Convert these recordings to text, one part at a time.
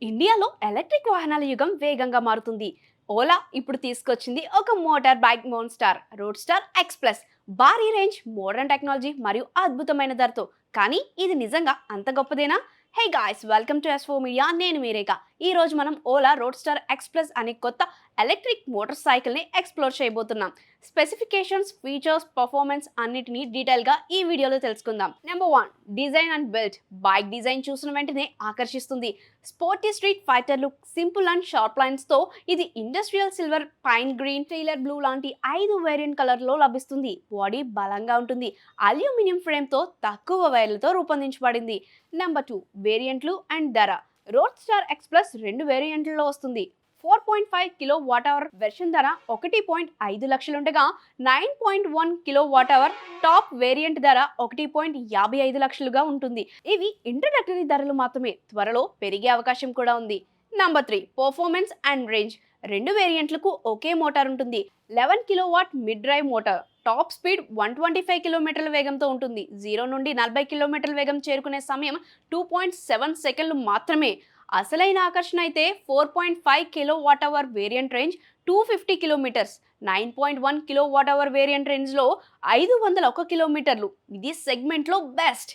ఇండియాలో ఎలక్ట్రిక్ వాహనాల యుగం వేగంగా మారుతుంది. ఓలా ఇప్పుడు తీసుకొచ్చింది ఒక మోటార్ బైక్ మోన్స్టార్ రోడ్ స్టార్ ఎక్స్ ప్లస్. భారీ రేంజ్, మోడర్న్ టెక్నాలజీ మరియు అద్భుతమైన ధరతో. కానీ ఇది నిజంగా అంత గొప్పదేనా? హే గాయ్స్, వెల్కమ్ టు ఎస్4 మీడియా. నేను మీరేక. ఈ రోజు మనం Ola roadster X plus అనే కొత్త ఎలక్ట్రిక్ మోటార్ సైకిల్ ని ఎక్స్ప్లోర్ చేయబోతున్నాం. స్పెసిఫికేషన్స్, ఫీచర్స్, పర్ఫార్మెన్స్ అన్నిటిని డీటెయిల్ గా ఈ వీడియోలో తెలుసుకుందాం. Number 1, design and build. Bike design చూసిన వెంటనే ఆకర్షిస్తుంది. Sporty street fighter look, simple and sharp lines తో ఇది industrial silver, pine green, tailor blue లాంటి 5 వేరియంట్ కలర్ లో లభిస్తుంది. బాడీ బలంగా ఉంటుంది. అల్యూమినియం ఫ్రేమ్ తో తక్కువ వైర్లతో రూపొందించబడింది. నెంబర్ 2, వేరియంట్లు అండ్ ధర. రోడ్ స్టార్ ఎక్స్ ప్లస్ 2 వేరియంట్లలో వస్తుంది. 4.5 కిలో వాట్ అవర్ వెర్షన్ ధర 1.5 లక్షలుండగా 9.1 kilowatt hour top variant ధర 1.55 లక్షలుగా ఉంటుంది. ఇవి ఇంట్రడక్టరీ ధరలు మాత్రమే, త్వరలో పెరిగే అవకాశం కూడా ఉంది. Number 3, performance and range. 2 వేరియంట్లకు ఒకే మోటార్ ఉంటుంది. 11 kilowatt mid drive motor. Top speed 125 కిలోమీటర్ల వేగంతో ఉంటుంది. 0 నుండి 40 కిలోమీటర్ల వేగం చేరుకునే సమయం 2.7 సెకండ్లు మాత్రమే. అసలైన ఆకర్షణ అయితే 4.5 kilowatt hour variant range 250 kilometres. 9.1 kilowatt hour variant రేంజ్లో 501 కిలోమీటర్లు. ఇది సెగ్మెంట్లో best.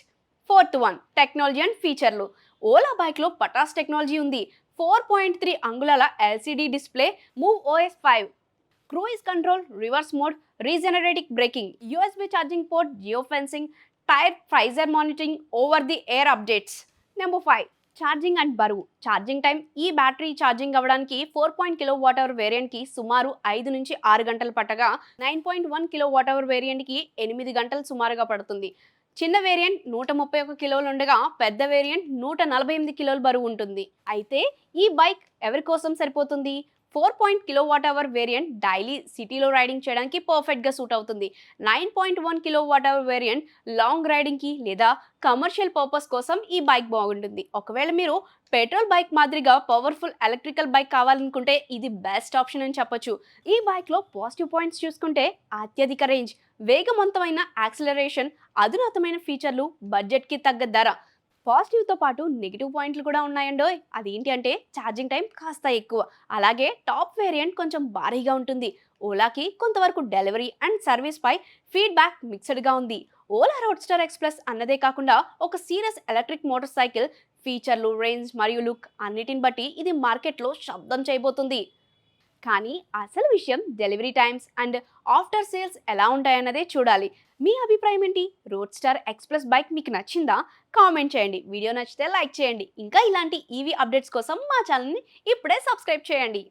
Fourth one, technology and ఫీచర్లు. ఓలా బైక్లో పటాస్ టెక్నాలజీ ఉంది. 4.3 అంగుళాల LCD display, move OS 5, cruise control, reverse mode, regenerative braking, USB charging port, geofencing, tyre pressure monitoring, over the air updates. Number 5, charging and బరువు. Charging time. ఈ battery charging అవ్వడానికి 4 kilowatt hour వేరియంట్కి సుమారు 5 నుంచి 6 గంటలు పట్టగా 9.1 kilowatt hour వేరియంట్కి 8 గంటలు సుమారుగా పడుతుంది. చిన్న వేరియంట్ 131 కిలోలు ఉండగా పెద్ద వేరియంట్ 148 కిలోల బరువు ఉంటుంది. అయితే ఈ బైక్ ఎవరి కోసం సరిపోతుంది? 4 kilowatt hour variant daily సిటీలో రైడింగ్ చేయడానికి పర్ఫెక్ట్గా సూట్ అవుతుంది. 9.1 kilowatt hour variant long రైడింగ్కి లేదా కమర్షియల్ పర్పస్ కోసం ఈ బైక్ బాగుంటుంది. ఒకవేళ మీరు పెట్రోల్ బైక్ మాదిరిగా పవర్ఫుల్ ఎలక్ట్రికల్ బైక్ కావాలనుకుంటే ఇది బెస్ట్ ఆప్షన్ అని చెప్పొచ్చు. ఈ బైక్లో పాజిటివ్ పాయింట్స్ చూసుకుంటే అత్యధిక రేంజ్, వేగవంతమైన యాక్సిలరేషన్, అధునాతమైన ఫీచర్లు, బడ్జెట్కి తగ్గ ధర. పాజిటివ్తో పాటు నెగిటివ్ పాయింట్లు కూడా ఉన్నాయండోయ్. అదేంటి అంటే ఛార్జింగ్ టైం కాస్త ఎక్కువ, అలాగే టాప్ వేరియంట్ కొంచెం భారీగా ఉంటుంది. ఓలాకి కొంతవరకు డెలివరీ అండ్ సర్వీస్ పై ఫీడ్బ్యాక్ మిక్స్డ్గా ఉంది. Ola roadster X plus అన్నదే కాకుండా ఒక సీరియస్ ఎలక్ట్రిక్ మోటార్ సైకిల్. ఫీచర్లు, రేంజ్ మరియు లుక్ అన్నిటిని బట్టి ఇది మార్కెట్లో శబ్దం చేయబోతుంది. కానీ అసలు విషయం delivery times and after sales ఎలా ఉంటాయన్నదే చూడాలి. మీ అభిప్రాయం ఏంటి? Roadster X plus bike మీకు నచ్చిందా? కామెంట్ చేయండి. వీడియో నచ్చితే లైక్ చేయండి. ఇంకా ఇలాంటి ఈవీ అప్డేట్స్ కోసం మా ఛానల్ని ఇప్పుడే సబ్స్క్రైబ్ చేయండి.